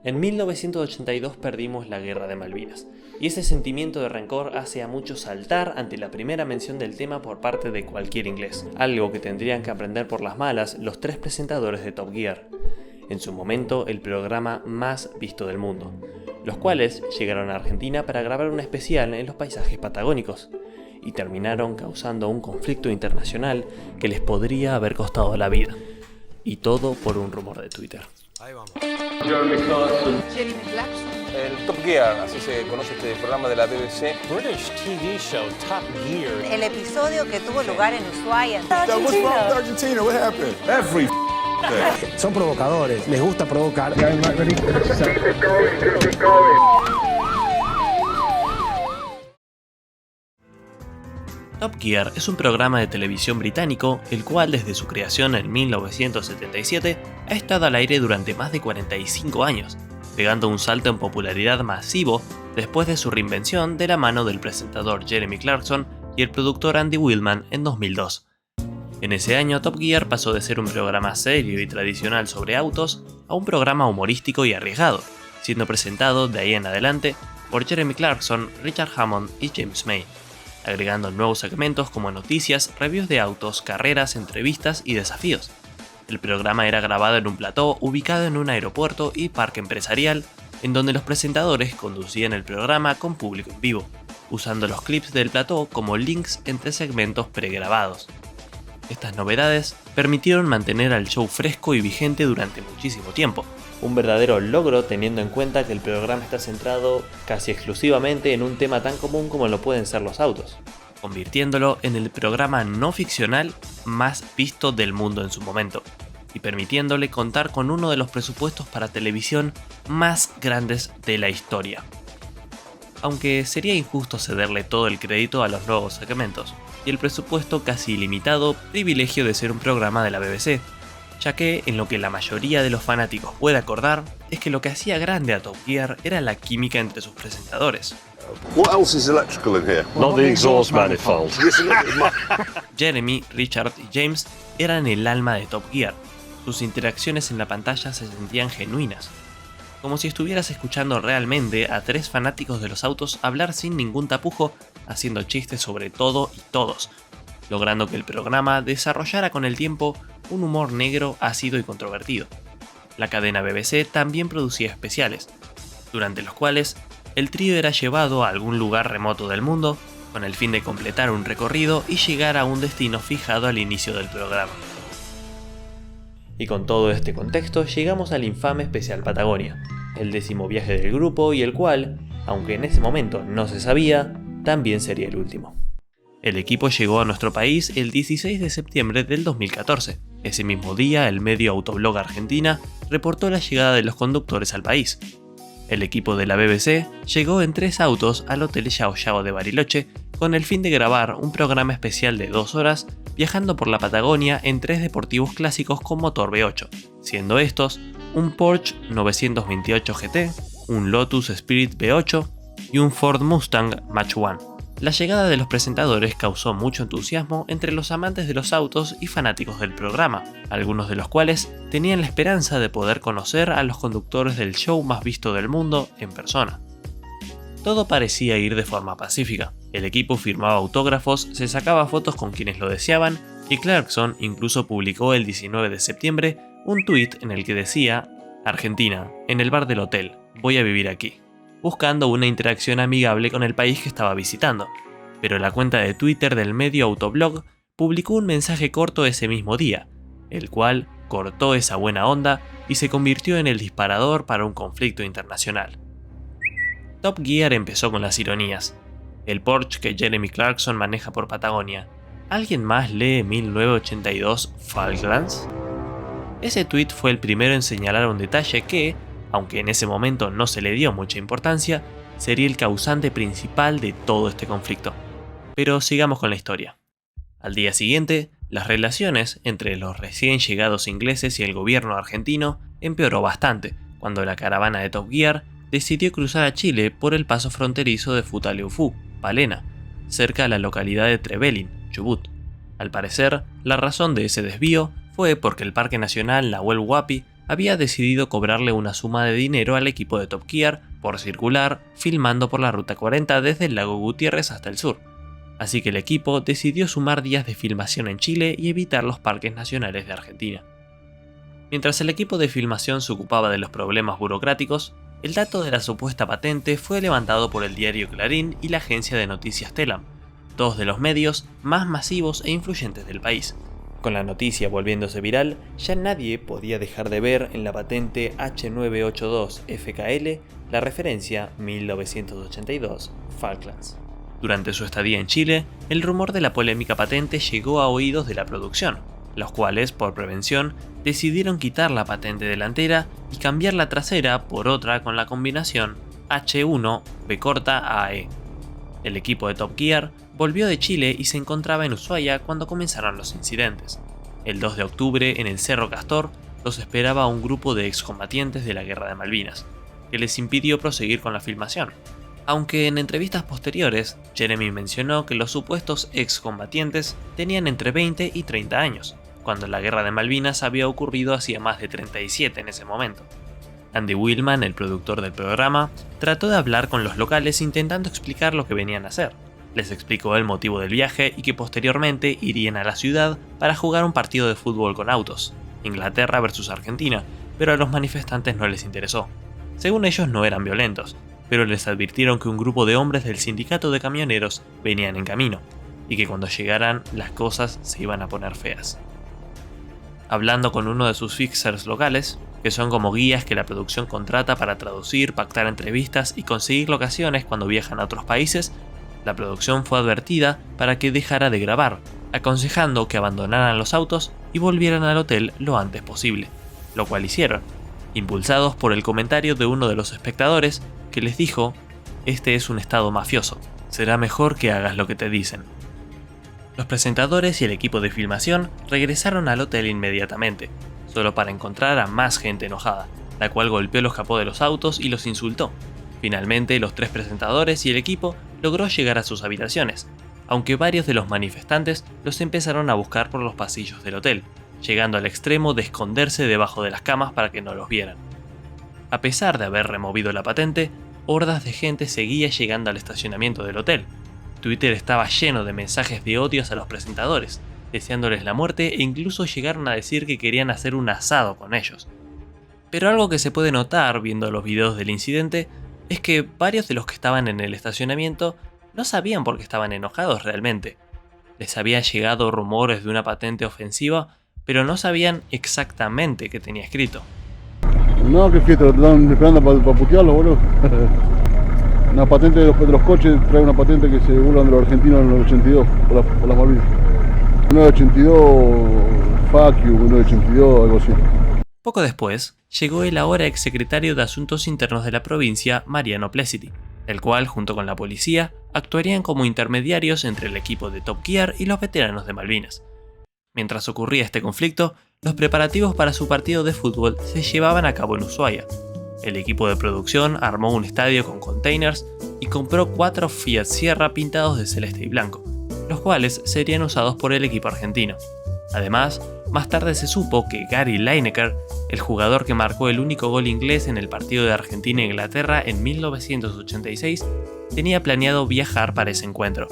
En 1982 perdimos la Guerra de Malvinas, y ese sentimiento de rencor hace a muchos saltar ante la primera mención del tema por parte de cualquier inglés, algo que tendrían que aprender por las malas los 3 presentadores de Top Gear, en su momento el programa más visto del mundo, los cuales llegaron a Argentina para grabar un especial en los paisajes patagónicos, y terminaron causando un conflicto internacional que les podría haber costado la vida, y todo por un rumor de Twitter. Ahí vamos. Jeremy Clarkson. El Top Gear, así se conoce este programa de la BBC. British TV show Top Gear. El episodio que tuvo lugar en Ushuaia. What's wrong with Argentina? What happened? Every day. Son provocadores, les gusta provocar. Top Gear es un programa de televisión británico, el cual desde su creación en 1977 ha estado al aire durante más de 45 años, pegando un salto en popularidad masivo después de su reinvención de la mano del presentador Jeremy Clarkson y el productor Andy Wilman en 2002. En ese año Top Gear pasó de ser un programa serio y tradicional sobre autos a un programa humorístico y arriesgado, siendo presentado de ahí en adelante por Jeremy Clarkson, Richard Hammond y James May, agregando nuevos segmentos como noticias, reviews de autos, carreras, entrevistas y desafíos. El programa era grabado en un plató ubicado en un aeropuerto y parque empresarial, en donde los presentadores conducían el programa con público en vivo, usando los clips del plató como links entre segmentos pregrabados. Estas novedades permitieron mantener al show fresco y vigente durante muchísimo tiempo, un verdadero logro teniendo en cuenta que el programa está centrado casi exclusivamente en un tema tan común como lo pueden ser los autos, convirtiéndolo en el programa no ficcional más visto del mundo en su momento, y permitiéndole contar con uno de los presupuestos para televisión más grandes de la historia. Aunque sería injusto cederle todo el crédito a los nuevos segmentos, y el presupuesto casi ilimitado privilegio de ser un programa de la BBC, ya que en lo que la mayoría de los fanáticos puede acordar es que lo que hacía grande a Top Gear era la química entre sus presentadores. What else is electrical in here? Not the exhaust manifold. Jeremy, Richard y James eran el alma de Top Gear. Sus interacciones en la pantalla se sentían genuinas, como si estuvieras escuchando realmente a 3 fanáticos de los autos hablar sin ningún tapujo, haciendo chistes sobre todo y todos, logrando que el programa desarrollara con el tiempo un humor negro, ácido y controvertido. La cadena BBC también producía especiales, durante los cuales el trío era llevado a algún lugar remoto del mundo con el fin de completar un recorrido y llegar a un destino fijado al inicio del programa. Y con todo este contexto llegamos al infame especial Patagonia, el 10º viaje del grupo y el cual, aunque en ese momento no se sabía, también sería el último. El equipo llegó a nuestro país el 16 de septiembre del 2014. Ese mismo día, el medio Autoblog Argentina reportó la llegada de los conductores al país. El equipo de la BBC llegó en 3 autos al Hotel Yao Yao de Bariloche con el fin de grabar un programa especial de 2 horas viajando por la Patagonia en 3 deportivos clásicos con motor V8, siendo estos un Porsche 928 GT, un Lotus Spirit V8 y un Ford Mustang Mach-1. La llegada de los presentadores causó mucho entusiasmo entre los amantes de los autos y fanáticos del programa, algunos de los cuales tenían la esperanza de poder conocer a los conductores del show más visto del mundo en persona. Todo parecía ir de forma pacífica, el equipo firmaba autógrafos, se sacaba fotos con quienes lo deseaban y Clarkson incluso publicó el 19 de septiembre un tuit en el que decía: Argentina, en el bar del hotel, voy a vivir aquí, buscando una interacción amigable con el país que estaba visitando, pero la cuenta de Twitter del medio Autoblog publicó un mensaje corto ese mismo día, el cual cortó esa buena onda y se convirtió en el disparador para un conflicto internacional. Top Gear empezó con las ironías. El Porsche que Jeremy Clarkson maneja por Patagonia. ¿Alguien más lee 1982 Falklands? Ese tweet fue el primero en señalar un detalle que, aunque en ese momento no se le dio mucha importancia, sería el causante principal de todo este conflicto. Pero sigamos con la historia. Al día siguiente, las relaciones entre los recién llegados ingleses y el gobierno argentino empeoró bastante, cuando la caravana de Top Gear decidió cruzar a Chile por el paso fronterizo de Futaleufú, Palena, cerca de la localidad de Trevelin, Chubut. Al parecer, la razón de ese desvío fue porque el Parque Nacional Nahuel Huapi había decidido cobrarle una suma de dinero al equipo de Top Gear por circular filmando por la Ruta 40 desde el lago Gutiérrez hasta el sur. Así que el equipo decidió sumar días de filmación en Chile y evitar los parques nacionales de Argentina. Mientras el equipo de filmación se ocupaba de los problemas burocráticos, el dato de la supuesta patente fue levantado por el diario Clarín y la agencia de noticias Telam, dos de los medios más masivos e influyentes del país. Con la noticia volviéndose viral, ya nadie podía dejar de ver en la patente H982FKL la referencia 1982 Falklands. Durante su estadía en Chile, el rumor de la polémica patente llegó a oídos de la producción, los cuales, por prevención, decidieron quitar la patente delantera y cambiar la trasera por otra con la combinación H1B-AE. El equipo de Top Gear volvió de Chile y se encontraba en Ushuaia cuando comenzaron los incidentes. El 2 de octubre, en el Cerro Castor, los esperaba un grupo de excombatientes de la Guerra de Malvinas, que les impidió proseguir con la filmación. Aunque en entrevistas posteriores, Jeremy mencionó que los supuestos excombatientes tenían entre 20 y 30 años, cuando la Guerra de Malvinas había ocurrido hacía más de 37 en ese momento. Andy Willman, el productor del programa, trató de hablar con los locales intentando explicar lo que venían a hacer. Les explicó el motivo del viaje y que posteriormente irían a la ciudad para jugar un partido de fútbol con autos, Inglaterra versus Argentina, pero a los manifestantes no les interesó. Según ellos no eran violentos, pero les advirtieron que un grupo de hombres del sindicato de camioneros venían en camino, y que cuando llegaran las cosas se iban a poner feas. Hablando con uno de sus fixers locales, que son como guías que la producción contrata para traducir, pactar entrevistas y conseguir locaciones cuando viajan a otros países, la producción fue advertida para que dejara de grabar, aconsejando que abandonaran los autos y volvieran al hotel lo antes posible, lo cual hicieron, impulsados por el comentario de uno de los espectadores que les dijo: "Este es un estado mafioso, será mejor que hagas lo que te dicen". Los presentadores y el equipo de filmación regresaron al hotel inmediatamente, solo para encontrar a más gente enojada, la cual golpeó los capó de los autos y los insultó. Finalmente, los tres presentadores y el equipo logró llegar a sus habitaciones, aunque varios de los manifestantes los empezaron a buscar por los pasillos del hotel, llegando al extremo de esconderse debajo de las camas para que no los vieran. A pesar de haber removido la patente, hordas de gente seguía llegando al estacionamiento del hotel. Twitter estaba lleno de mensajes de odio a los presentadores, deseándoles la muerte e incluso llegaron a decir que querían hacer un asado con ellos. Pero algo que se puede notar viendo los videos del incidente es que varios de los que estaban en el estacionamiento no sabían por qué estaban enojados realmente. Les habían llegado rumores de una patente ofensiva, pero no sabían exactamente qué tenía escrito. No, qué fiesta, están esperando para putearlo, boludo. Una patente de los coches, trae una patente que se burlan de los argentinos en el 82, por las Malvinas. 1982, fuck you, 1982, algo así. Poco después, llegó el ahora exsecretario de Asuntos Internos de la provincia, Mariano Plessity, el cual, junto con la policía, actuarían como intermediarios entre el equipo de Top Gear y los veteranos de Malvinas. Mientras ocurría este conflicto, los preparativos para su partido de fútbol se llevaban a cabo en Ushuaia. El equipo de producción armó un estadio con containers y compró 4 Fiat Sierra pintados de celeste y blanco, los cuales serían usados por el equipo argentino. Además, más tarde se supo que Gary Lineker, el jugador que marcó el único gol inglés en el partido de Argentina e Inglaterra en 1986, tenía planeado viajar para ese encuentro.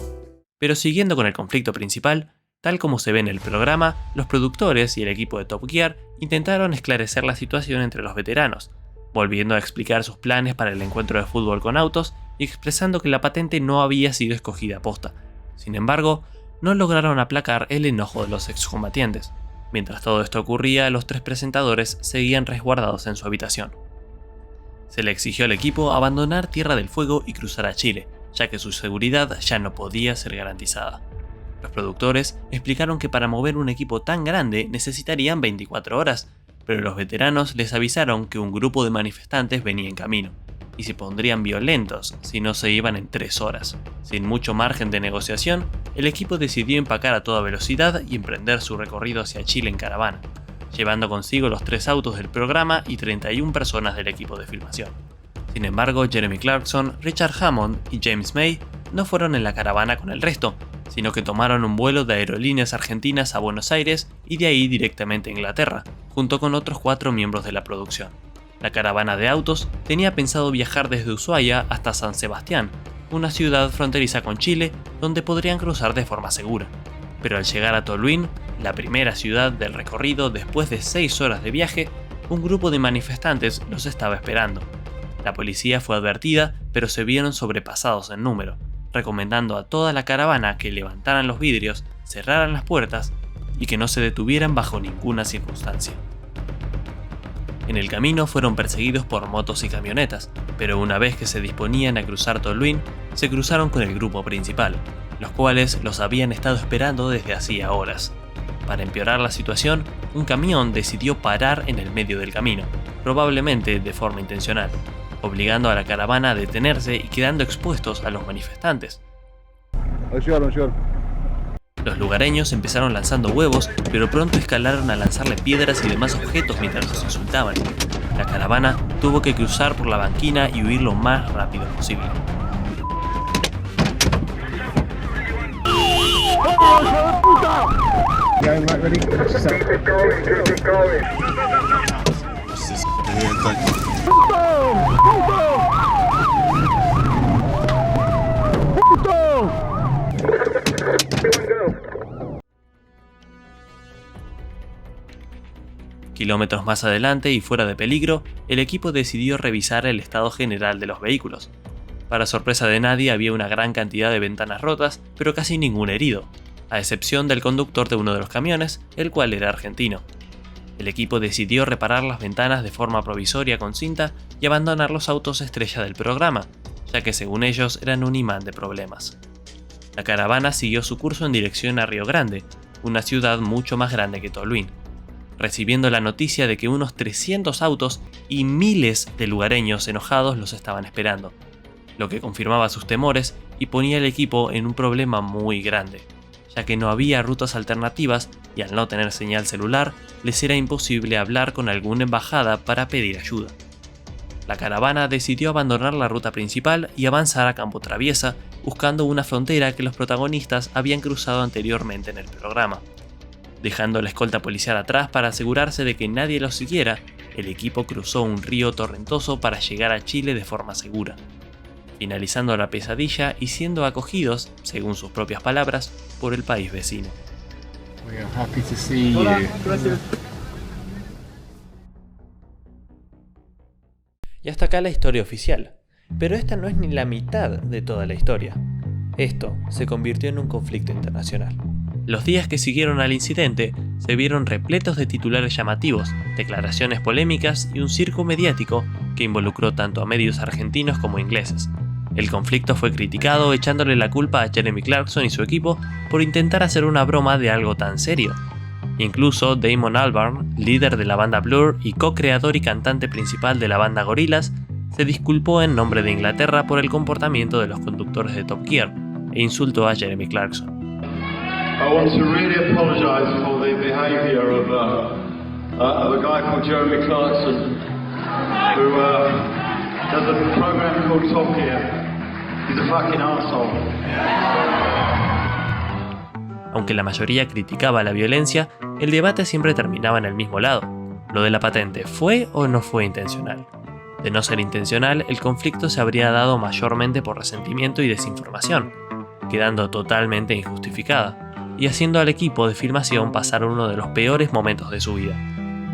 Pero siguiendo con el conflicto principal, tal como se ve en el programa, los productores y el equipo de Top Gear intentaron esclarecer la situación entre los veteranos, volviendo a explicar sus planes para el encuentro de fútbol con autos y expresando que la patente no había sido escogida a posta. Sin embargo, no lograron aplacar el enojo de los excombatientes. Mientras todo esto ocurría, los tres presentadores seguían resguardados en su habitación. Se le exigió al equipo abandonar Tierra del Fuego y cruzar a Chile, ya que su seguridad ya no podía ser garantizada. Los productores explicaron que para mover un equipo tan grande necesitarían 24 horas, pero los veteranos les avisaron que un grupo de manifestantes venía en camino, y se pondrían violentos si no se iban en 3 horas. Sin mucho margen de negociación, el equipo decidió empacar a toda velocidad y emprender su recorrido hacia Chile en caravana, llevando consigo los 3 autos del programa y 31 personas del equipo de filmación. Sin embargo, Jeremy Clarkson, Richard Hammond y James May no fueron en la caravana con el resto, sino que tomaron un vuelo de Aerolíneas Argentinas a Buenos Aires y de ahí directamente a Inglaterra, junto con otros 4 miembros de la producción. La caravana de autos tenía pensado viajar desde Ushuaia hasta San Sebastián, una ciudad fronteriza con Chile donde podrían cruzar de forma segura. Pero al llegar a Tolwyn, la primera ciudad del recorrido después de 6 horas de viaje, un grupo de manifestantes los estaba esperando. La policía fue advertida, pero se vieron sobrepasados en número, recomendando a toda la caravana que levantaran los vidrios, cerraran las puertas y que no se detuvieran bajo ninguna circunstancia. En el camino fueron perseguidos por motos y camionetas, pero una vez que se disponían a cruzar Tolwyn, se cruzaron con el grupo principal, los cuales los habían estado esperando desde hacía horas. Para empeorar la situación, un camión decidió parar en el medio del camino, probablemente de forma intencional, obligando a la caravana a detenerse y quedando expuestos a los manifestantes. Ahí llegaron. Los lugareños empezaron lanzando huevos, pero pronto escalaron a lanzarle piedras y demás objetos mientras los insultaban. La caravana tuvo que cruzar por la banquina y huir lo más rápido posible. Kilómetros más adelante y fuera de peligro, el equipo decidió revisar el estado general de los vehículos. Para sorpresa de nadie, había una gran cantidad de ventanas rotas, pero casi ningún herido, a excepción del conductor de uno de los camiones, el cual era argentino. El equipo decidió reparar las ventanas de forma provisoria con cinta y abandonar los autos estrella del programa, ya que según ellos eran un imán de problemas. La caravana siguió su curso en dirección a Río Grande, una ciudad mucho más grande que Tolwyn, recibiendo la noticia de que unos 300 autos y miles de lugareños enojados los estaban esperando, lo que confirmaba sus temores y ponía al equipo en un problema muy grande, ya que no había rutas alternativas y al no tener señal celular, les era imposible hablar con alguna embajada para pedir ayuda. La caravana decidió abandonar la ruta principal y avanzar a campo traviesa, buscando una frontera que los protagonistas habían cruzado anteriormente en el programa. Dejando la escolta policial atrás para asegurarse de que nadie los siguiera, el equipo cruzó un río torrentoso para llegar a Chile de forma segura, finalizando la pesadilla y siendo acogidos, según sus propias palabras, por el país vecino. Y hasta acá la historia oficial, pero esta no es ni la mitad de toda la historia. Esto se convirtió en un conflicto internacional. Los días que siguieron al incidente se vieron repletos de titulares llamativos, declaraciones polémicas y un circo mediático que involucró tanto a medios argentinos como ingleses. El conflicto fue criticado echándole la culpa a Jeremy Clarkson y su equipo por intentar hacer una broma de algo tan serio. Incluso Damon Albarn, líder de la banda Blur y co-creador y cantante principal de la banda Gorillaz, se disculpó en nombre de Inglaterra por el comportamiento de los conductores de Top Gear e insultó a Jeremy Clarkson. I want to really apologize for the behavior of a guy called Jeremy Clarkson, who does a program called Top Gear. He's a fucking asshole. Aunque la mayoría criticaba la violencia, el debate siempre terminaba en el mismo lado. Lo de la patente, ¿fue o no fue intencional? De no ser intencional, el conflicto se habría dado mayormente por resentimiento y desinformación, quedando totalmente injustificada, y haciendo al equipo de filmación pasar uno de los peores momentos de su vida.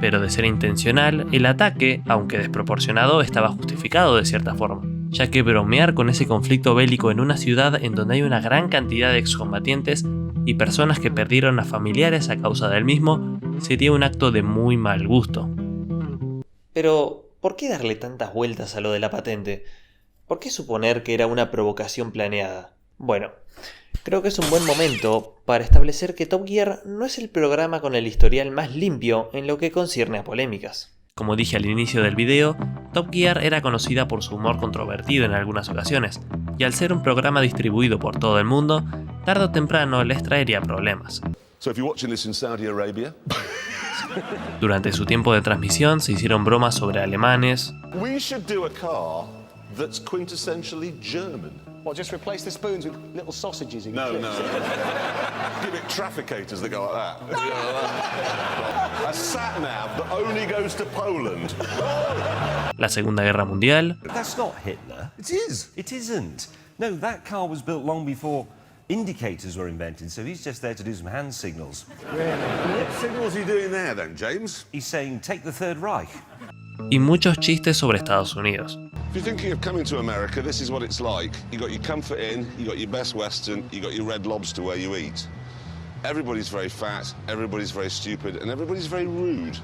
Pero de ser intencional, el ataque, aunque desproporcionado, estaba justificado de cierta forma, ya que bromear con ese conflicto bélico en una ciudad en donde hay una gran cantidad de excombatientes y personas que perdieron a familiares a causa del mismo, sería un acto de muy mal gusto. Pero, ¿por qué darle tantas vueltas a lo de la patente? ¿Por qué suponer que era una provocación planeada? Bueno, creo que es un buen momento para establecer que Top Gear no es el programa con el historial más limpio en lo que concierne a polémicas. Como dije al inicio del video, Top Gear era conocida por su humor controvertido en algunas ocasiones, y al ser un programa distribuido por todo el mundo, tarde o temprano les traería problemas. So if you're watching this in Saudi Arabia, Durante su tiempo de transmisión se hicieron bromas sobre alemanes, we should do a car that's quintessentially German. What, just replace the spoons with little sausages in No, clips? no. Give it trafficators that go like that. A sat-nav that only goes to Poland. La Segunda Guerra Mundial, That's not Hitler. It is. It isn't. No, that car was built long before indicators were invented, so he's just there to do some hand signals. What signals are you doing there then, James? He's saying, take the Third Reich. y muchos chistes sobre Estados Unidos. If you're thinking of coming to America, this is what it's like. You got your Comfort Inn, you got your Best Western, you got your Red Lobster where you eat. Everybody's very fat, everybody's very stupid, and everybody's very rude.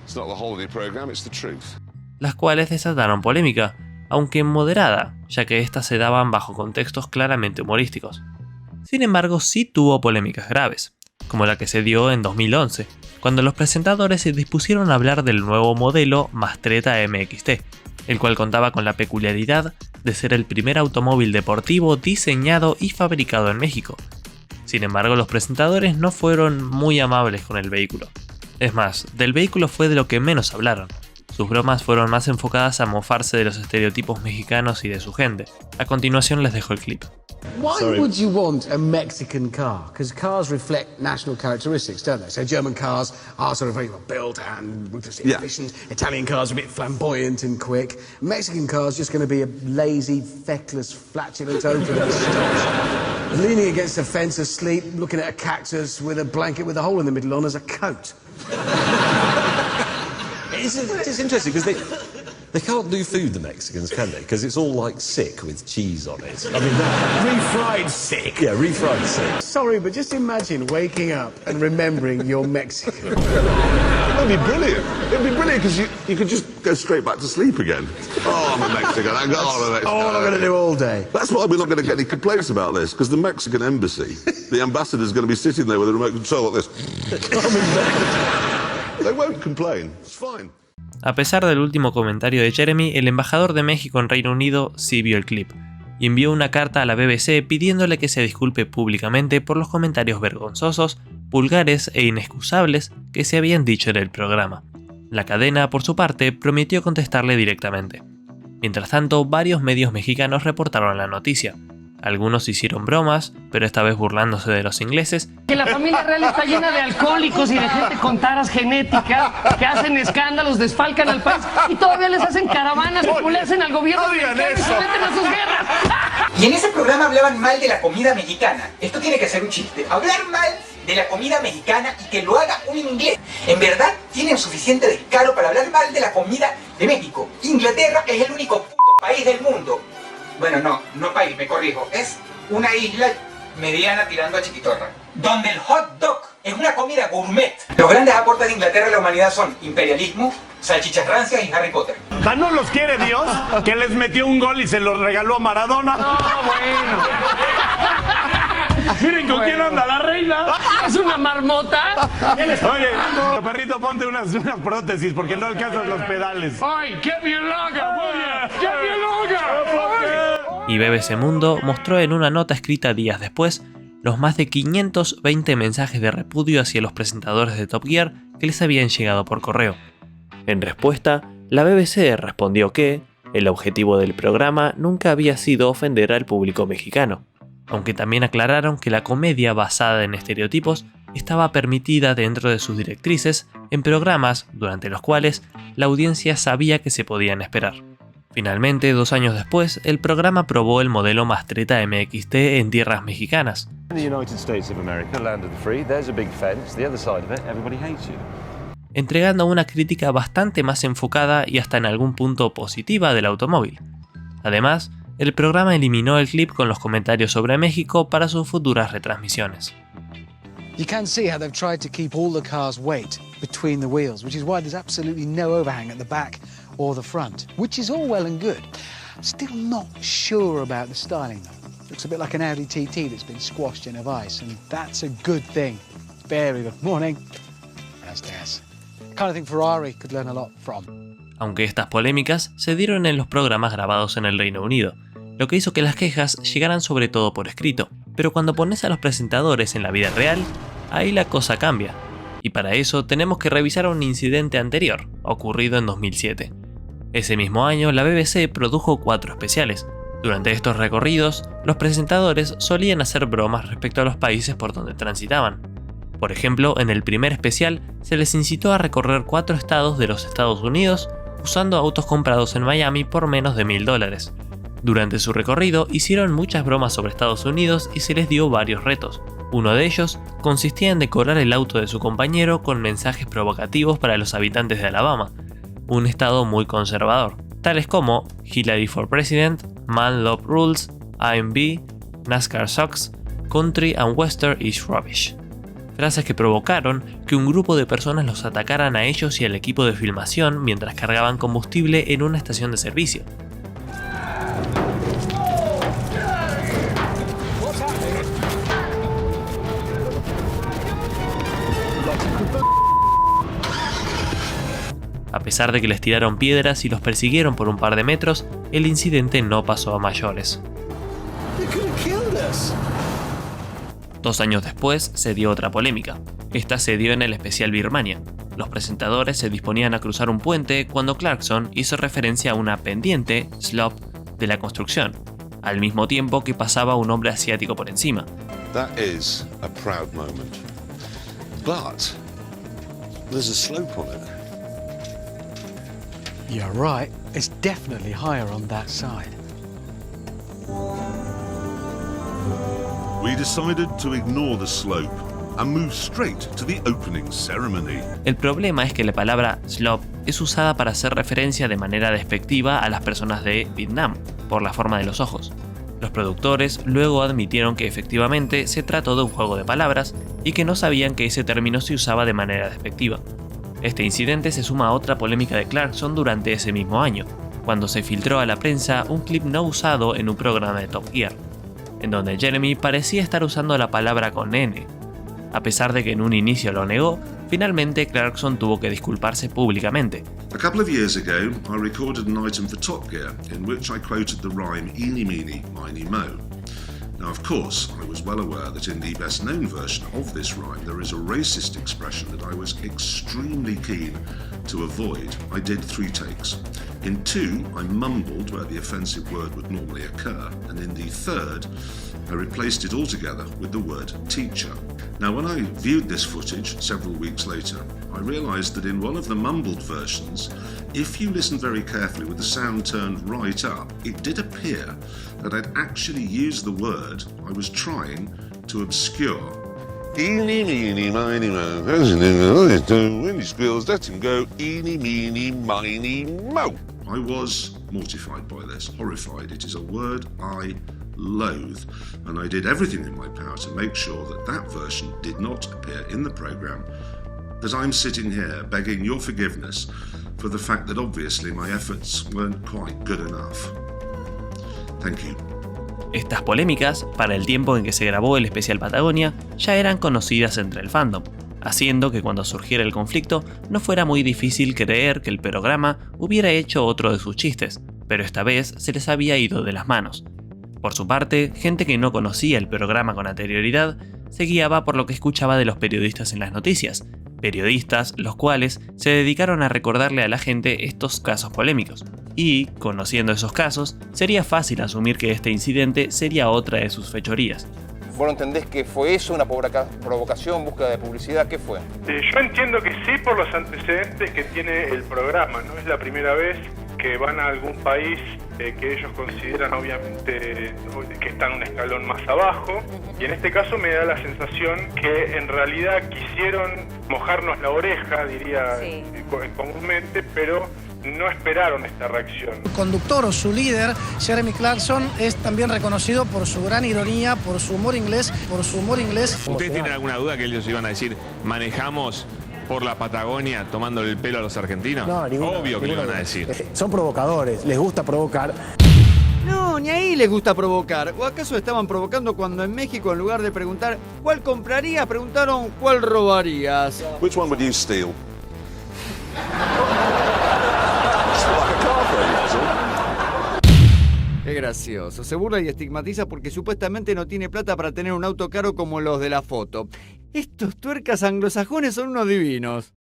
It's not the holiday program, it's the truth. Las cuales desataron polémica, aunque moderada, ya que éstas se daban bajo contextos claramente humorísticos. Sin embargo, sí tuvo polémicas graves, como la que se dio en 2011, cuando los presentadores se dispusieron a hablar del nuevo modelo Mastretta MXT, el cual contaba con la peculiaridad de ser el primer automóvil deportivo diseñado y fabricado en México. Sin embargo, los presentadores no fueron muy amables con el vehículo. Es más, del vehículo fue de lo que menos hablaron. Sus bromas fueron más enfocadas a mofarse de los estereotipos mexicanos y de su gente. A continuación les dejo el clip. Why would you want a Mexican car? Because cars reflect national characteristics, don't they? So German cars are sort of very well built and ruthlessly efficient. Italian cars are a bit flamboyant and quick. Mexican cars just going to be a lazy, feckless, flatulent open stop, leaning against a fence asleep, looking at a cactus with a blanket with a hole in the middle on as a coat. It's interesting because they can't do food, the Mexicans, can they? Because it's all like sick with cheese on it. I mean, Refried sick. yeah, refried sick. Sorry, but just imagine waking up and remembering you're Mexican. That'd be brilliant. It'd be brilliant because you could just go straight back to sleep again. Oh, I'm a Mexican. I'm a Mexican. All I'm going to do all day. That's why we're not going to get any complaints about this, because the Mexican embassy, the ambassador's going to be sitting there with a remote control like this. They won't complain. It's fine. A pesar del último comentario de Jeremy, el embajador de México en Reino Unido sí vio el clip y envió una carta a la BBC pidiéndole que se disculpe públicamente por los comentarios vergonzosos, vulgares e inexcusables que se habían dicho en el programa. La cadena, por su parte, prometió contestarle directamente. Mientras tanto, varios medios mexicanos reportaron la noticia. Algunos hicieron bromas, pero esta vez burlándose de los ingleses. Que la familia real está llena de alcohólicos y de gente con taras genéticas que hacen escándalos, desfalcan al país y todavía les hacen caravanas y le hacen al gobierno mexicano y se meten a sus guerras. Y en ese programa hablaban mal de la comida mexicana. Esto tiene que ser un chiste. Hablar mal de la comida mexicana y que lo haga un inglés. En verdad, tienen suficiente descaro para hablar mal de la comida de México. Inglaterra es el único puto país del mundo. Bueno, no país, me corrijo. Es una isla mediana tirando a chiquitorra, donde el hot dog es una comida gourmet. Los grandes aportes de Inglaterra a la humanidad son imperialismo, salchichas rancias y Harry Potter. ¿Tan no los quiere Dios que les metió un gol y se los regaló a Maradona? No, bueno. Miren con quién anda la reina. ¿Es una marmota? Oye, perrito, ponte unas prótesis porque no alcanzas los pedales. ¡Ay, qué bien loca! ¡Qué bien loca! Y BBC Mundo mostró en una nota escrita días después los más de 520 mensajes de repudio hacia los presentadores de Top Gear que les habían llegado por correo. En respuesta, la BBC respondió que el objetivo del programa nunca había sido ofender al público mexicano, aunque también aclararon que la comedia basada en estereotipos estaba permitida dentro de sus directrices en programas durante los cuales la audiencia sabía que se podían esperar. Finalmente, 2 años después, el programa probó el modelo Mastretta MXT en tierras mexicanas. Entregando una crítica bastante más enfocada y hasta en algún punto positiva del automóvil. Además, el programa eliminó el clip con los comentarios sobre México para sus futuras retransmisiones. You can see how they've tried to keep all the car's weight between the wheels, which is why there's absolutely no overhang at the back or the front, which is all well and good. Still not sure about the styling though. Looks a bit like an Audi TT that's been squashed in a vice, and that's a good thing. Very good. Morning. Yes. Kind of thing Ferrari could learn a lot from. Aunque estas polémicas se dieron en los programas grabados en el Reino Unido, lo que hizo que las quejas llegaran sobre todo por escrito. Pero cuando pones a los presentadores en la vida real, ahí la cosa cambia. Y para eso tenemos que revisar un incidente anterior, ocurrido en 2007. Ese mismo año, la BBC produjo 4 especiales, Durante estos recorridos, los presentadores solían hacer bromas respecto a los países por donde transitaban. Por ejemplo, en el primer especial se les incitó a recorrer 4 estados de los Estados Unidos usando autos comprados en Miami por menos de $1000. Durante su recorrido hicieron muchas bromas sobre Estados Unidos y se les dio varios retos. Uno de ellos consistía en decorar el auto de su compañero con mensajes provocativos para los habitantes de Alabama, un estado muy conservador, tales como Hillary for President, Man Love Rules, R&B, NASCAR Sucks, Country and Western is Rubbish. Frases que provocaron que un grupo de personas los atacaran a ellos y al equipo de filmación mientras cargaban combustible en una estación de servicio. A pesar de que les tiraron piedras y los persiguieron por un par de metros, el incidente no pasó a mayores. 2 años después se dio otra polémica. Esta se dio en el especial Birmania. Los presentadores se disponían a cruzar un puente cuando Clarkson hizo referencia a una pendiente, slope, de la construcción, al mismo tiempo que pasaba un hombre asiático por encima. That is a proud moment. But there's a slope on it. You're right. It's definitely higher on that side. We decided to ignore the slope and move straight to the opening ceremony. El problema es que la palabra slope es usada para hacer referencia de manera despectiva a las personas de Vietnam, por la forma de los ojos. Los productores luego admitieron que efectivamente se trató de un juego de palabras y que no sabían que ese término se usaba de manera despectiva. Este incidente se suma a otra polémica de Clarkson durante ese mismo año, cuando se filtró a la prensa un clip no usado en un programa de Top Gear, en donde Jeremy parecía estar usando la palabra con N. A pesar de que en un inicio lo negó, finalmente Clarkson tuvo que disculparse públicamente. A couple of years ago, I recorded an item for Top Gear in which I quoted the rhyme "Eeny meeny, miny mo." Now, of course, I was well aware that in the best-known version of this rhyme there is a racist expression that I was extremely keen to avoid. I did 3 takes. In 2, I mumbled where the offensive word would normally occur, and in the 3rd, I replaced it altogether with the word teacher. Now, when I viewed this footage several weeks later, I realised that in one of the mumbled versions, if you listen very carefully with the sound turned right up, it did appear that I'd actually used the word I was trying to obscure. Eeny, meeny, miny, mo. When he squeals, let him go. Eeny, meeny, miny, mo. I was mortified by this, horrified. It is a word I loathe, and I did everything in my power to make sure that that version did not appear in the programme, that I'm sitting here begging your forgiveness for the fact that obviously my efforts weren't quite good enough. Thank you. Estas polémicas, para el tiempo en que se grabó el especial Patagonia, ya eran conocidas entre el fandom, haciendo que cuando surgiera el conflicto no fuera muy difícil creer que el programa hubiera hecho otro de sus chistes, pero esta vez se les había ido de las manos. Por su parte, gente que no conocía el programa con anterioridad se guiaba por lo que escuchaba de los periodistas en las noticias, periodistas los cuales se dedicaron a recordarle a la gente estos casos polémicos. Y, conociendo esos casos, sería fácil asumir que este incidente sería otra de sus fechorías. ¿Vos no entendés que fue eso, una provocación, búsqueda de publicidad? ¿Qué fue? Yo entiendo que sí, por los antecedentes que tiene el programa. No es la primera vez que van a algún país que ellos consideran obviamente que están un escalón más abajo, y en este caso me da la sensación que en realidad quisieron mojarnos la oreja, diría comúnmente, pero no esperaron esta reacción. El conductor o su líder, Jeremy Clarkson, es también reconocido por su gran ironía, por su humor inglés, ¿Ustedes tienen alguna duda que ellos iban a decir, manejamos por la Patagonia tomándole el pelo a los argentinos? No, obvio que lo iban a decir. Son provocadores, les gusta provocar. No, ni ahí les gusta provocar. ¿O acaso estaban provocando cuando en México, en lugar de preguntar ¿cuál comprarías?, preguntaron ¿cuál robarías? Which one would you steal? Qué gracioso. Se burla y estigmatiza porque supuestamente no tiene plata para tener un auto caro como los de la foto. Estos tuercas anglosajones son unos divinos.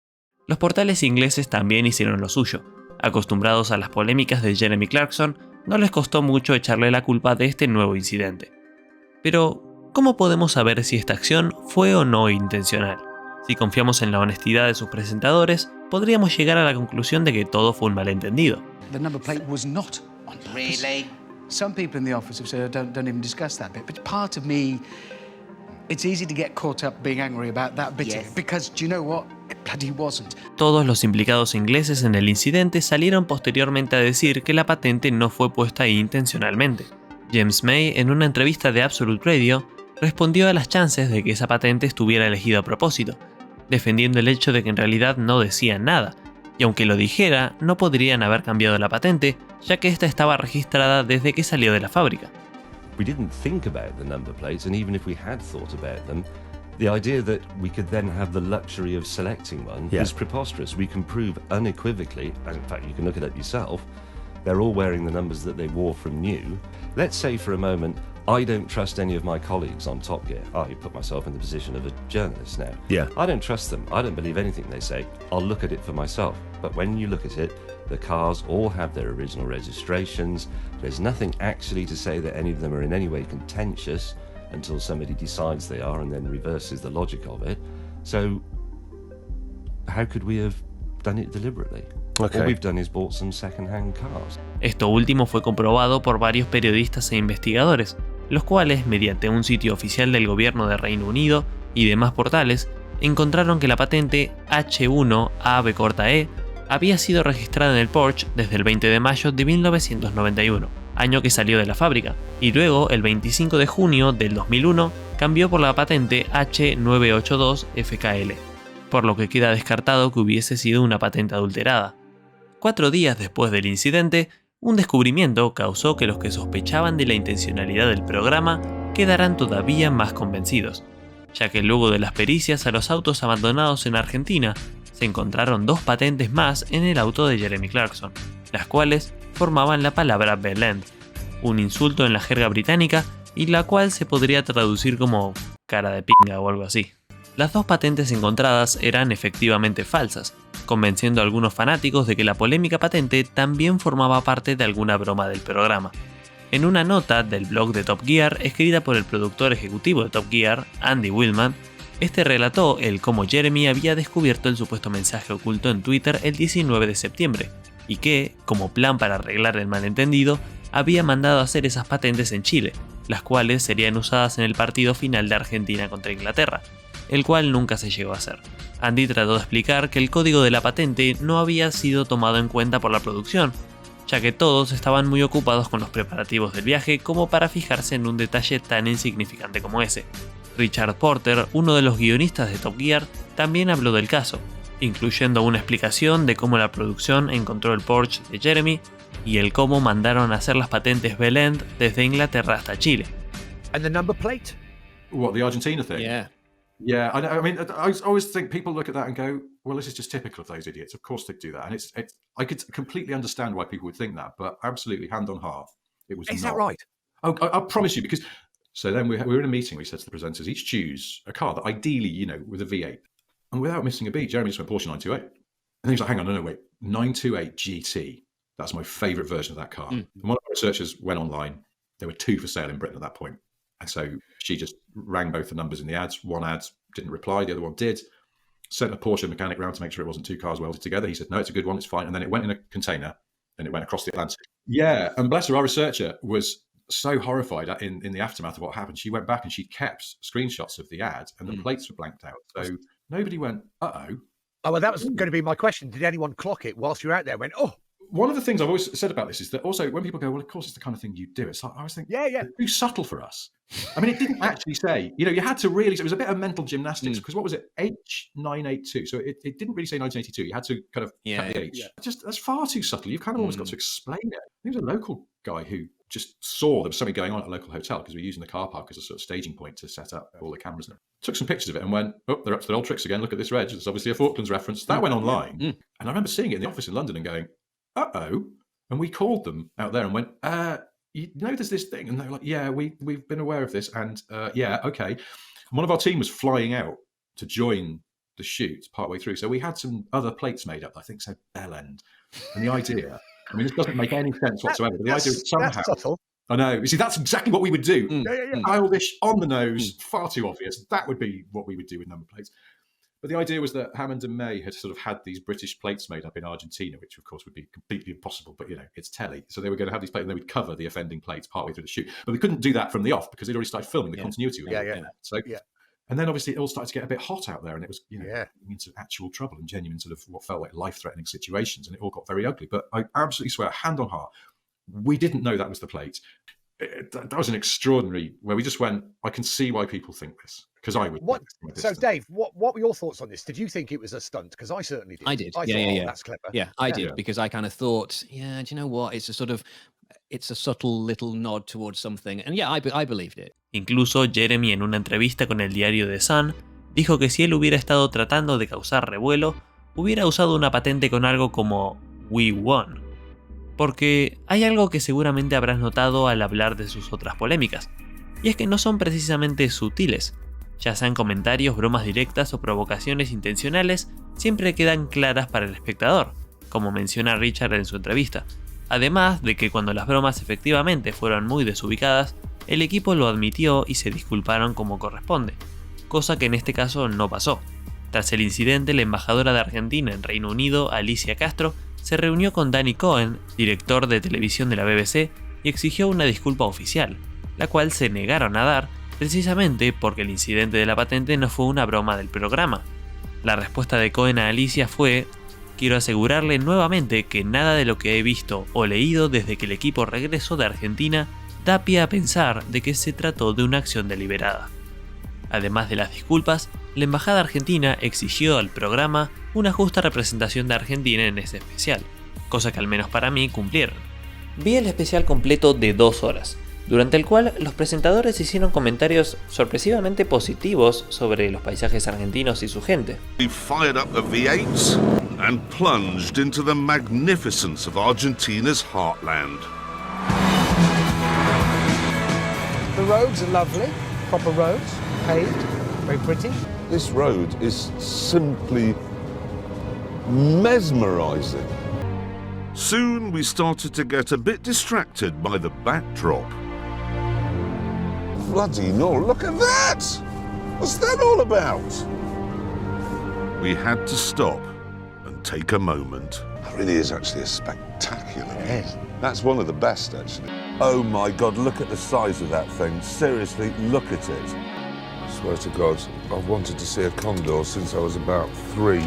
Los portales ingleses también hicieron lo suyo. Acostumbrados a las polémicas de Jeremy Clarkson, no les costó mucho echarle la culpa de este nuevo incidente. Pero, ¿cómo podemos saber si esta acción fue o no intencional? Si confiamos en la honestidad de sus presentadores, podríamos llegar a la conclusión de que todo fue un malentendido. The number plate was not on purpose. Really? Some people in the office have said, don't even discuss that bit. But part of me, it's easy to get caught up being angry about that bit of it, because do you know what? It bloody wasn't. Todos los implicados ingleses en el incidente salieron posteriormente a decir que la patente no fue puesta ahí intencionalmente. James May, en una entrevista de Absolute Radio, respondió a las chances de que esa patente estuviera elegida a propósito, defendiendo el hecho de que en realidad no decían nada, y aunque lo dijera, no podrían haber cambiado la patente, ya que esta estaba registrada desde que salió de la fábrica. We didn't think about the number plates, and even if we had thought about them, the idea that we could then have the luxury of selecting one is preposterous. We can prove unequivocally, and in fact you can look at it yourself, they're all wearing the numbers that they wore from new. Let's say for a moment, I don't trust any of my colleagues on Top Gear. I put myself in the position of a journalist now. Yeah. I don't trust them. I don't believe anything they say. I'll look at it for myself. But when you look at it, the cars all have their original registrations. There's nothing actually to say that any of them are in any way contentious until somebody decides they are and then reverses the logic of it. So how could we have done it deliberately? Okay. All we've done is bought some second-hand cars. Esto último fue comprobado por varios periodistas e investigadores, los cuales, mediante un sitio oficial del gobierno de Reino Unido y demás portales, encontraron que la patente H1ABE había sido registrada en el Porsche desde el 20 de mayo de 1991, año que salió de la fábrica, y luego, el 25 de junio del 2001, cambió por la patente H982FKL, por lo que queda descartado que hubiese sido una patente adulterada. 4 días después del incidente, un descubrimiento causó que los que sospechaban de la intencionalidad del programa quedaran todavía más convencidos, ya que luego de las pericias a los autos abandonados en Argentina, se encontraron 2 patentes más en el auto de Jeremy Clarkson, las cuales formaban la palabra Bell End, un insulto en la jerga británica y la cual se podría traducir como cara de pinga o algo así. Las 2 patentes encontradas eran efectivamente falsas, convenciendo a algunos fanáticos de que la polémica patente también formaba parte de alguna broma del programa. En una nota del blog de Top Gear, escrita por el productor ejecutivo de Top Gear, Andy Willman, este relató el cómo Jeremy había descubierto el supuesto mensaje oculto en Twitter el 19 de septiembre, y que, como plan para arreglar el malentendido, había mandado a hacer esas patentes en Chile, las cuales serían usadas en el partido final de Argentina contra Inglaterra, el cual nunca se llegó a hacer. Andy trató de explicar que el código de la patente no había sido tomado en cuenta por la producción, ya que todos estaban muy ocupados con los preparativos del viaje como para fijarse en un detalle tan insignificante como ese. Richard Porter, uno de los guionistas de Top Gear, también habló del caso, incluyendo una explicación de cómo la producción encontró el Porsche de Jeremy y el cómo mandaron a hacer las patentes Bell End desde Inglaterra hasta Chile. And the number plate? What, the Argentina thing? Yeah. Yeah, I mean, I always think people look at that and go, well, this is just typical of those idiots. Of course they'd do that. And it's I could completely understand why people would think that, but absolutely, hand on heart, it was Is not. that right? Oh, I promise you, because... So then we were in a meeting, we said to the presenters, each choose a car that ideally, you know, with a V8. And without missing a beat, Jeremy just went Porsche 928. And he was like, hang on, no, wait, 928 GT. That's my favourite version of that car. And one of our researchers went online. There were 2 for sale in Britain at that point. And so she just rang both the numbers in the ads. One ad didn't reply, the other one did. Sent a Porsche mechanic round to make sure it wasn't 2 cars welded together. He said, no, it's a good one, it's fine. And then it went in a container and it went across the Atlantic. Yeah, and bless her, our researcher was so horrified in the aftermath of what happened. She went back and she kept screenshots of the ad and the plates were blanked out. So nobody went, uh-oh. Oh, well, that was going to be my question. Did anyone clock it whilst you were out there? Went, oh. One of the things I've always said about this is that also when people go, well, of course it's the kind of thing you do. It's like, I always think, yeah, it's too subtle for us. I mean, it didn't actually say, you know, you had to really, it was a bit of mental gymnastics because what was it? H982. So it didn't really say 1982. You had to kind of cut the H. Yeah. Just, that's far too subtle. You've kind of almost got to explain it. I think there was a local guy who just saw there was something going on at a local hotel because we were using the car park as a sort of staging point to set up all the cameras. Took some pictures of it and went, oh, they're up to their old tricks again. Look at this reg. It's obviously a Falklands reference. That went online. And I remember seeing it in the office in London and going, uh-oh. And we called them out there and went, you know there's this thing? And they were like, yeah, we've been aware of this. And yeah, okay. And one of our team was flying out to join the shoot partway through. So we had some other plates made up, I think said Bell End. And the idea I mean, this doesn't make any sense whatsoever. But the idea is somehow. That's subtle. I know. You see, that's exactly what we would do. Childish, on the nose, far too obvious. That would be what we would do with number plates. But the idea was that Hammond and May had sort of had these British plates made up in Argentina, which of course would be completely impossible, but it's telly. So they were going to have these plates and they would cover the offending plates partway through the shoot. But they couldn't do that from the off because they'd already started filming the continuity. So, and then obviously it all started to get a bit hot out there and it was into actual trouble and genuine sort of what felt like life-threatening situations, and it all got very ugly. But I absolutely swear, hand on heart, we didn't know that was the plate. That was an extraordinary, where we just went, I can see why people think this. Because I would. So, Dave, what were your thoughts on this? Did you think it was a stunt? Because I certainly did. I did. I thought, that's clever. Yeah, I did, because I kind of thought, do you know what? It's a subtle little nod towards something. And I believed it. Incluso Jeremy, en una entrevista con el diario The Sun, dijo que si él hubiera estado tratando de causar revuelo, hubiera usado una patente con algo como "We won". Porque hay algo que seguramente habrás notado al hablar de sus otras polémicas, y es que no son precisamente sutiles. Ya sean comentarios, bromas directas o provocaciones intencionales, siempre quedan claras para el espectador, como menciona Richard en su entrevista. Además de que cuando las bromas efectivamente fueron muy desubicadas, el equipo lo admitió y se disculparon como corresponde, cosa que en este caso no pasó. Tras el incidente, la embajadora de Argentina en Reino Unido, Alicia Castro, se reunió con Danny Cohen, director de televisión de la BBC, y exigió una disculpa oficial, la cual se negaron a dar, precisamente porque el incidente de la patente no fue una broma del programa. La respuesta de Cohen a Alicia fue: quiero asegurarle nuevamente que nada de lo que he visto o leído desde que el equipo regresó de Argentina da pie a pensar de que se trató de una acción deliberada. Además de las disculpas, la embajada argentina exigió al programa una justa representación de Argentina en ese especial, cosa que al menos para mí cumplieron. Vi el especial completo de 2 horas, durante el cual los presentadores hicieron comentarios sorpresivamente positivos sobre los paisajes argentinos y su gente. We fired up the V8s and plunged into the magnificence of Argentina's heartland. The roads are lovely, proper roads, paved, very pretty. This road is simply mesmerizing. Soon we started to get a bit distracted by the backdrop. Bloody no, look at that! What's that all about? We had to stop and take a moment. That really is actually a spectacular view. That's one of the best, actually. Oh my God, look at the size of that thing. Seriously, look at it. I swear to God, I've wanted to see a condor since I was about 3.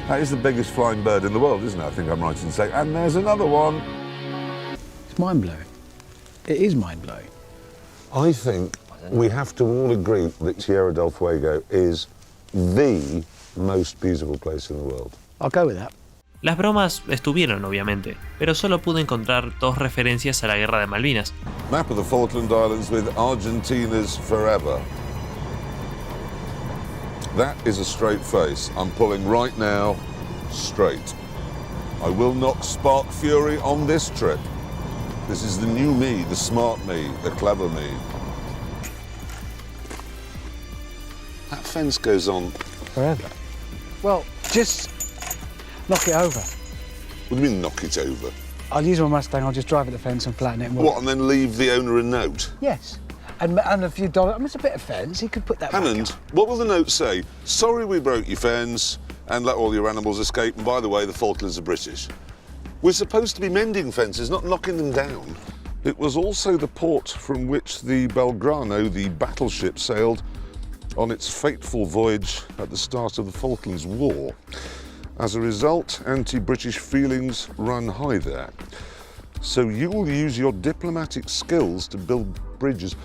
That is the biggest flying bird in the world, isn't it? I think I'm right in saying. And there's another one. It's mind-blowing. It is mind-blowing. I think we have to all agree that Tierra del Fuego is the most beautiful place in the world. I'll go with that. Las bromas estuvieron, obviamente, pero solo pude encontrar 2 referencias a la Guerra de Malvinas. Map of the Falkland Islands with Argentina's forever. That is a straight face. I'm pulling right now, straight. I will not spark fury on this trip. This is the new me, the smart me, the clever me. That fence goes on forever. Well, just knock it over. What do you mean, knock it over? I'll use my Mustang, I'll just drive at the fence and flatten it. What, and then leave the owner a note? Yes. And a few dollars. I mean, it's a bit of fence. He could put that Hammond, what will the note say? Sorry we broke your fence and let all your animals escape. And by the way, the Falklands are British. We're supposed to be mending fences, not knocking them down. It was also the port from which the Belgrano, the battleship, sailed on its fateful voyage at the start of the Falklands War. As a result, anti-British feelings run high there. So you will use your diplomatic skills to build bridges.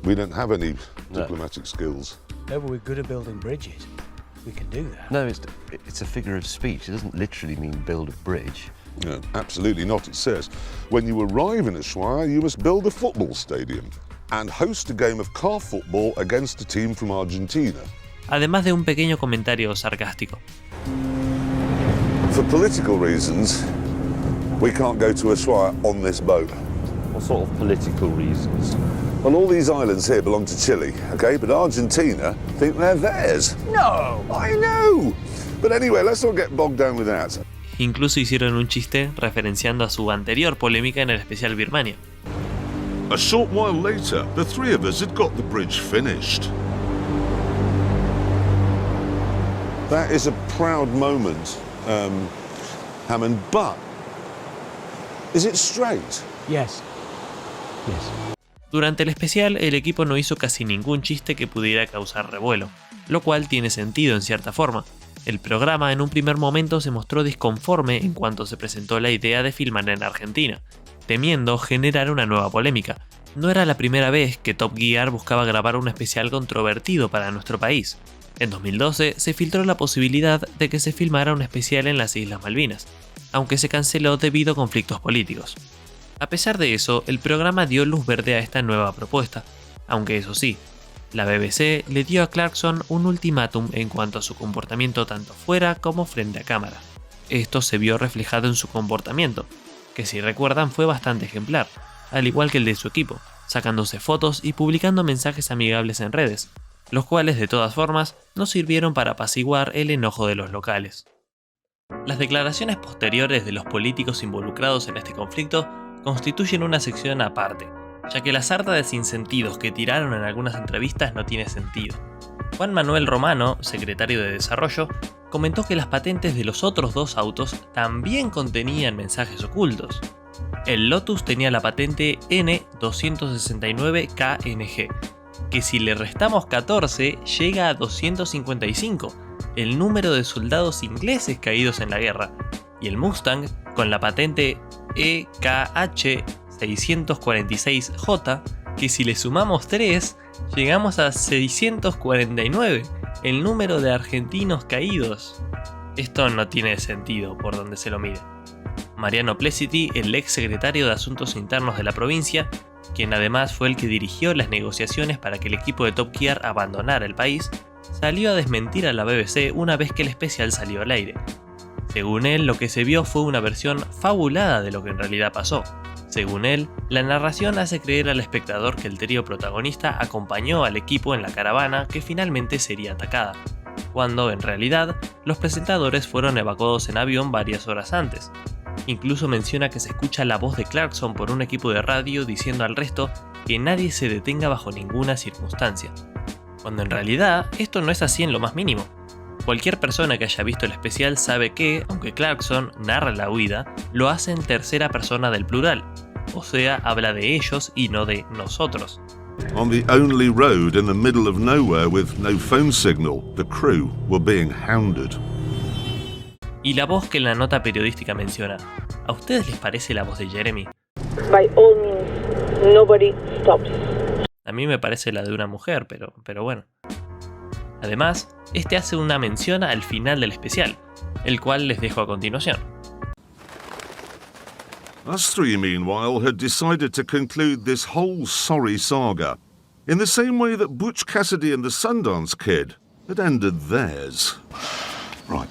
We don't have any diplomatic skills. No, but we're good at building bridges. We can do that. No, it's a figure of speech. It doesn't literally mean build a bridge. No, absolutely not. It says, when you arrive in Ushuaia, you must build a football stadium and host a game of car football against a team from Argentina. Además de un pequeño comentario sarcástico. For political reasons, we can't go to Ushuaia on this boat. What sort of political reasons? Well, all these islands here belong to Chile, okay? But Argentina think they're theirs. No! I know! But anyway, let's not get bogged down with that. Incluso hicieron un chiste referenciando a su anterior polémica en el especial Birmania. A short while later, the three of us had got the bridge finished. That is a proud moment, Hammond, but is it straight? Yes. Durante el especial, el equipo no hizo casi ningún chiste que pudiera causar revuelo, lo cual tiene sentido en cierta forma. El programa en un primer momento se mostró disconforme en cuanto se presentó la idea de filmar en Argentina, temiendo generar una nueva polémica. No era la primera vez que Top Gear buscaba grabar un especial controvertido para nuestro país. En 2012 se filtró la posibilidad de que se filmara un especial en las Islas Malvinas, aunque se canceló debido a conflictos políticos. A pesar de eso, el programa dio luz verde a esta nueva propuesta, aunque eso sí, la BBC le dio a Clarkson un ultimátum en cuanto a su comportamiento tanto fuera como frente a cámara. Esto se vio reflejado en su comportamiento, que si recuerdan fue bastante ejemplar, al igual que el de su equipo, sacándose fotos y publicando mensajes amigables en redes, los cuales de todas formas no sirvieron para apaciguar el enojo de los locales. Las declaraciones posteriores de los políticos involucrados en este conflicto constituyen una sección aparte, ya que la sarta de sinsentidos que tiraron en algunas entrevistas no tiene sentido. Juan Manuel Romano, secretario de Desarrollo, comentó que las patentes de los otros dos autos también contenían mensajes ocultos. El Lotus tenía la patente N269KNG, que si le restamos 14 llega a 255, el número de soldados ingleses caídos en la guerra, y el Mustang, con la patente EKH646J, que si le sumamos 3, llegamos a 649, el número de argentinos caídos. Esto no tiene sentido por donde se lo mire. Mariano Plessity, el ex secretario de Asuntos Internos de la provincia, quien además fue el que dirigió las negociaciones para que el equipo de Top Gear abandonara el país, salió a desmentir a la BBC una vez que el especial salió al aire. Según él, lo que se vio fue una versión fabulada de lo que en realidad pasó. Según él, la narración hace creer al espectador que el trío protagonista acompañó al equipo en la caravana que finalmente sería atacada, cuando en realidad los presentadores fueron evacuados en avión varias horas antes. Incluso menciona que se escucha la voz de Clarkson por un equipo de radio diciendo al resto que nadie se detenga bajo ninguna circunstancia, cuando en realidad esto no es así en lo más mínimo. Cualquier persona que haya visto el especial sabe que, aunque Clarkson narra la huida, lo hace en tercera persona del plural, o sea, habla de ellos y no de nosotros. On the only road in the middle of nowhere with no phone signal, the crew were being hounded. Y la voz que en la nota periodística menciona, ¿a ustedes les parece la voz de Jeremy? By all means, nobody stops. A mí me parece la de una mujer, pero bueno. Además, este hace una mención al final del especial, el cual les dejo a continuación. Us three, meanwhile, had decided to conclude this whole sorry saga in the same way that Butch Cassidy and the Sundance Kid had ended theirs. Right.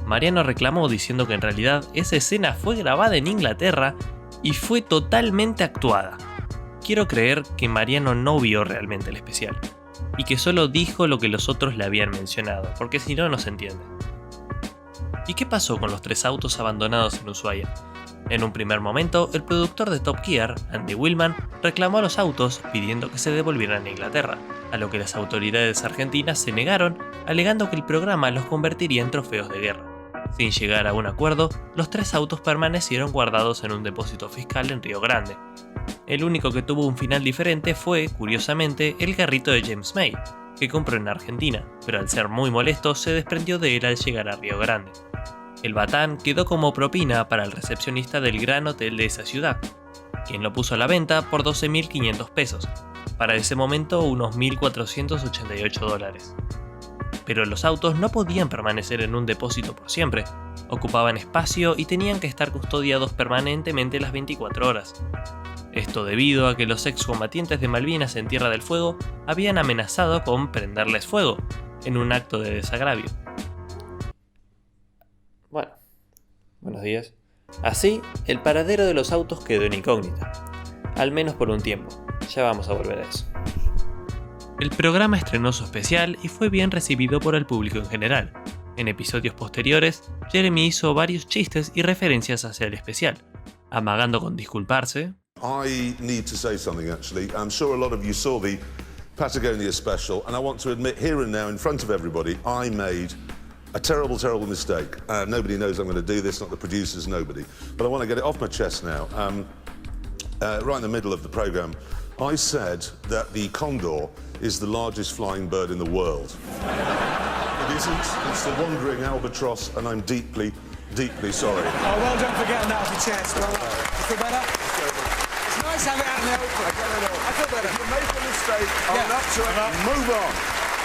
Mariano reclamó diciendo que en realidad esa escena fue grabada en Inglaterra y fue totalmente actuada. Quiero creer que Mariano no vio realmente el especial, y que solo dijo lo que los otros le habían mencionado, porque si no, no se entiende. ¿Y qué pasó con los 3 autos abandonados en Ushuaia? En un primer momento, el productor de Top Gear, Andy Willman, reclamó a los autos pidiendo que se devolvieran a Inglaterra, a lo que las autoridades argentinas se negaron, alegando que el programa los convertiría en trofeos de guerra. Sin llegar a un acuerdo, los 3 autos permanecieron guardados en un depósito fiscal en Río Grande. El único que tuvo un final diferente fue, curiosamente, el carrito de James May, que compró en Argentina, pero al ser muy molesto se desprendió de él al llegar a Río Grande. El batán quedó como propina para el recepcionista del gran hotel de esa ciudad, quien lo puso a la venta por $12.500 pesos, para ese momento unos $1.488. Pero los autos no podían permanecer en un depósito por siempre, ocupaban espacio y tenían que estar custodiados permanentemente las 24 horas. Esto debido a que los excombatientes de Malvinas en Tierra del Fuego habían amenazado con prenderles fuego, en un acto de desagravio. días. Así, el paradero de los autos quedó en incógnita. Al menos por un tiempo. Ya vamos a volver a eso. El programa estrenó su especial y fue bien recibido por el público en general. En episodios posteriores, Jeremy hizo varios chistes y referencias hacia el especial, amagando con disculparse. I need to say something actually. I'm sure a lot of you saw the Patagonia special, and I want to admit here and now in front of everybody, I made a terrible, terrible mistake. Nobody knows I'm going to do this, not the producers, nobody. But I want to get it off my chest now. Right in the middle of the program, I said that the condor is the largest flying bird in the world. It isn't. It's the wandering albatross, and I'm deeply, deeply sorry. Oh, well done for getting that off your chest. Well, you feel better? It's nice to have it out in the open. I feel better. If you make a mistake, own up to it, move on.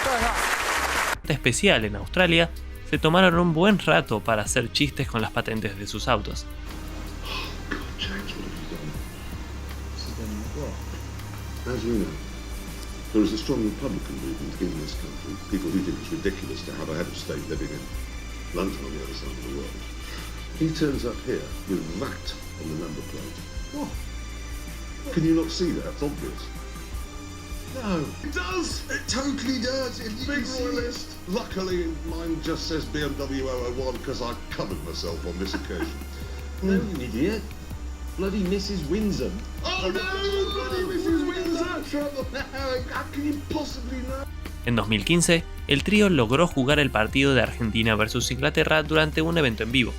Fair enough. Especial en Australia, se tomaron un buen rato para hacer chistes con las patentes de sus autos. As you know, there is a strong Republican movement in this country, people who think it's ridiculous to have a head of state living in London on the other side of the world. He turns up here with that on the number plate. What? Can you not see that? It's obvious. No. It does! It totally does! It's big royalist. Luckily, mine just says BMW 001 because I covered myself on this occasion. No, you idiot. Bloody Mrs. Windsor. Oh no! Bloody Mrs. Windsor! How can you possibly know? En 2015, el trío logró jugar el partido de Argentina vs Inglaterra durante un evento en vivo.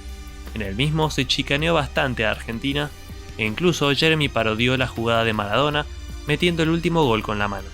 En el mismo se chicaneó bastante a Argentina e incluso Jeremy parodió la jugada de Maradona metiendo el último gol con la mano.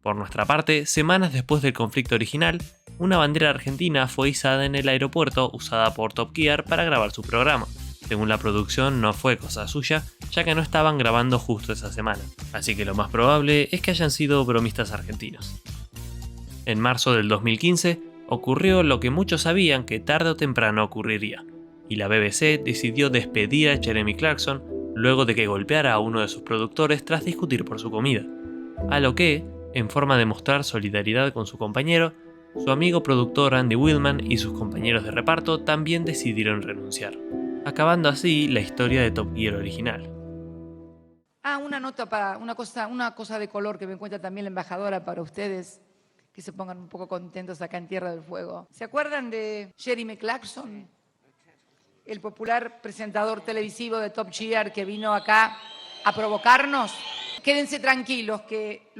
Por nuestra parte, semanas después del conflicto original, una bandera argentina fue izada en el aeropuerto usada por Top Gear para grabar su programa. Según la producción, no fue cosa suya, ya que no estaban grabando justo esa semana, así que lo más probable es que hayan sido bromistas argentinos. En marzo del 2015, ocurrió lo que muchos sabían que tarde o temprano ocurriría, y la BBC decidió despedir a Jeremy Clarkson luego de que golpeara a uno de sus productores tras discutir por su comida, a lo que, en forma de mostrar solidaridad con su compañero, su amigo productor Andy Wilman y sus compañeros de reparto también decidieron renunciar, acabando así la historia de Top Gear original. Una nota para una cosa de color que me cuenta también la embajadora para ustedes, que se pongan un poco contentos acá en Tierra del Fuego. ¿Se acuerdan de Jeremy Clarkson? El popular presentador televisivo de Top Gear que vino acá a provocarnos. Quédense tranquilos, que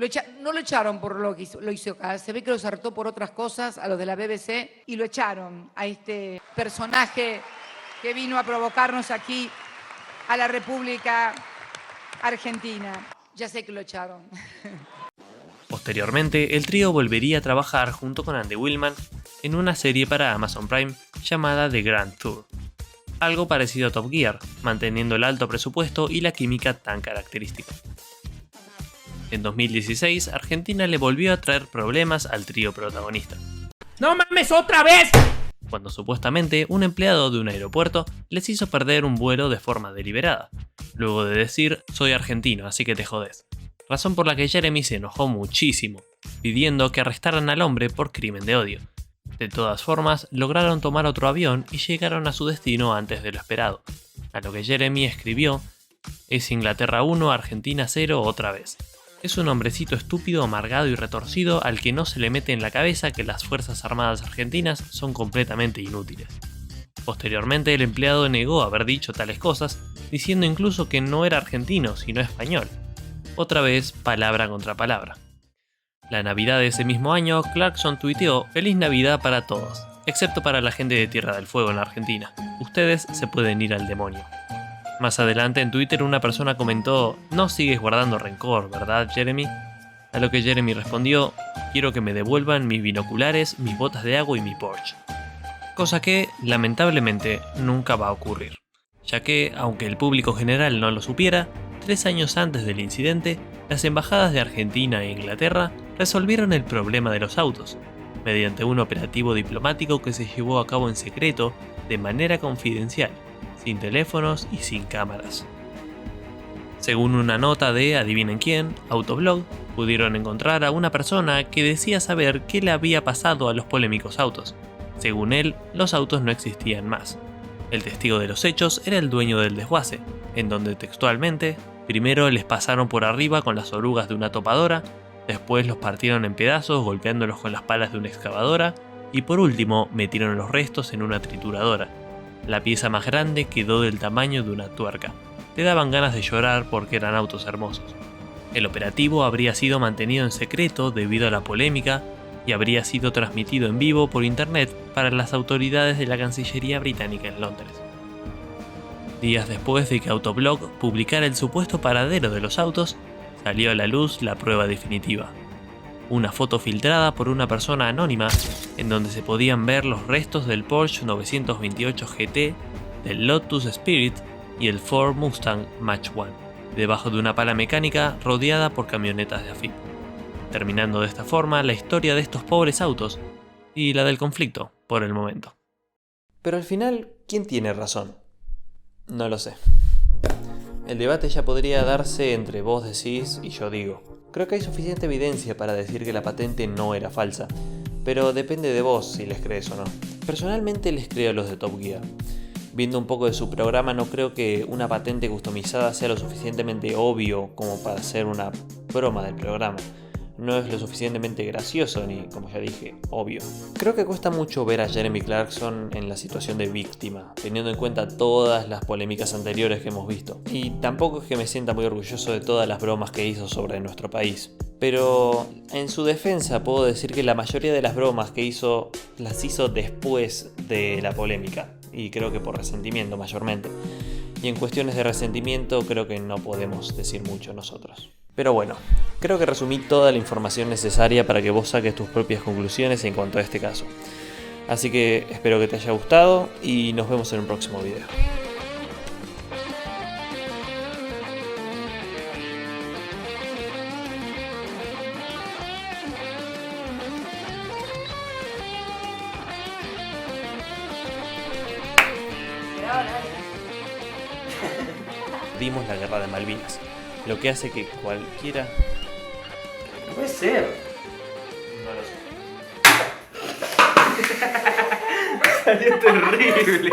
no lo echaron por lo que lo hizo acá. Se ve que los hartó por otras cosas a los de la BBC y lo echaron a este personaje que vino a provocarnos aquí a la República Argentina. Ya sé que lo echaron. Posteriormente, el trío volvería a trabajar junto con Andy Wilman en una serie para Amazon Prime llamada The Grand Tour. Algo parecido a Top Gear, manteniendo el alto presupuesto y la química tan característica. En 2016, Argentina le volvió a traer problemas al trío protagonista. ¡No mames otra vez! Cuando supuestamente un empleado de un aeropuerto les hizo perder un vuelo de forma deliberada, luego de decir "soy argentino, así que te jodés", razón por la que Jeremy se enojó muchísimo, pidiendo que arrestaran al hombre por crimen de odio. De todas formas, lograron tomar otro avión y llegaron a su destino antes de lo esperado, a lo que Jeremy escribió: "Es Inglaterra 1, Argentina 0 otra vez". Es un hombrecito estúpido, amargado y retorcido al que no se le mete en la cabeza que las Fuerzas Armadas argentinas son completamente inútiles. Posteriormente, el empleado negó haber dicho tales cosas, diciendo incluso que no era argentino, sino español. Otra vez, palabra contra palabra. La Navidad de ese mismo año, Clarkson tuiteó: "Feliz Navidad para todos, excepto para la gente de Tierra del Fuego en la Argentina. Ustedes se pueden ir al demonio". Más adelante en Twitter una persona comentó: "No sigues guardando rencor, ¿verdad, Jeremy?". A lo que Jeremy respondió: "Quiero que me devuelvan mis binoculares, mis botas de agua y mi Porsche". Cosa que, lamentablemente, nunca va a ocurrir, ya que, aunque el público general no lo supiera, 3 años antes del incidente, las embajadas de Argentina e Inglaterra resolvieron el problema de los autos, mediante un operativo diplomático que se llevó a cabo en secreto, de manera confidencial, sin teléfonos y sin cámaras. Según una nota de adivinen quién, Autoblog, pudieron encontrar a una persona que decía saber qué le había pasado a los polémicos autos. Según él, los autos no existían más. El testigo de los hechos era el dueño del desguace, en donde textualmente, primero les pasaron por arriba con las orugas de una topadora, después los partieron en pedazos golpeándolos con las palas de una excavadora y por último metieron los restos en una trituradora. La pieza más grande quedó del tamaño de una tuerca. Te daban ganas de llorar porque eran autos hermosos. El operativo habría sido mantenido en secreto debido a la polémica y habría sido transmitido en vivo por internet para las autoridades de la Cancillería británica en Londres. Días después de que Autoblog publicara el supuesto paradero de los autos, salió a la luz la prueba definitiva. Una foto filtrada por una persona anónima en donde se podían ver los restos del Porsche 928 GT, del Lotus Spirit y el Ford Mustang Mach-1, debajo de una pala mecánica rodeada por camionetas de AFIP. Terminando de esta forma la historia de estos pobres autos y la del conflicto por el momento. Pero al final, ¿quién tiene razón? No lo sé. El debate ya podría darse entre vos decís y yo digo. Creo que hay suficiente evidencia para decir que la patente no era falsa, pero depende de vos si les crees o no. Personalmente les creo a los de Top Gear. Viendo un poco de su programa, no creo que una patente customizada sea lo suficientemente obvio como para hacer una broma del programa. No es lo suficientemente gracioso ni, como ya dije, obvio. Creo que cuesta mucho ver a Jeremy Clarkson en la situación de víctima, teniendo en cuenta todas las polémicas anteriores que hemos visto. Y tampoco es que me sienta muy orgulloso de todas las bromas que hizo sobre nuestro país. Pero en su defensa puedo decir que la mayoría de las bromas que hizo las hizo después de la polémica. Y creo que por resentimiento mayormente. Y en cuestiones de resentimiento creo que no podemos decir mucho nosotros. Pero bueno, creo que resumí toda la información necesaria para que vos saques tus propias conclusiones en cuanto a este caso. Así que espero que te haya gustado y nos vemos en un próximo video. Dimos la guerra de Malvinas, lo que hace que cualquiera... No puede ser. No lo sé. Salió terrible.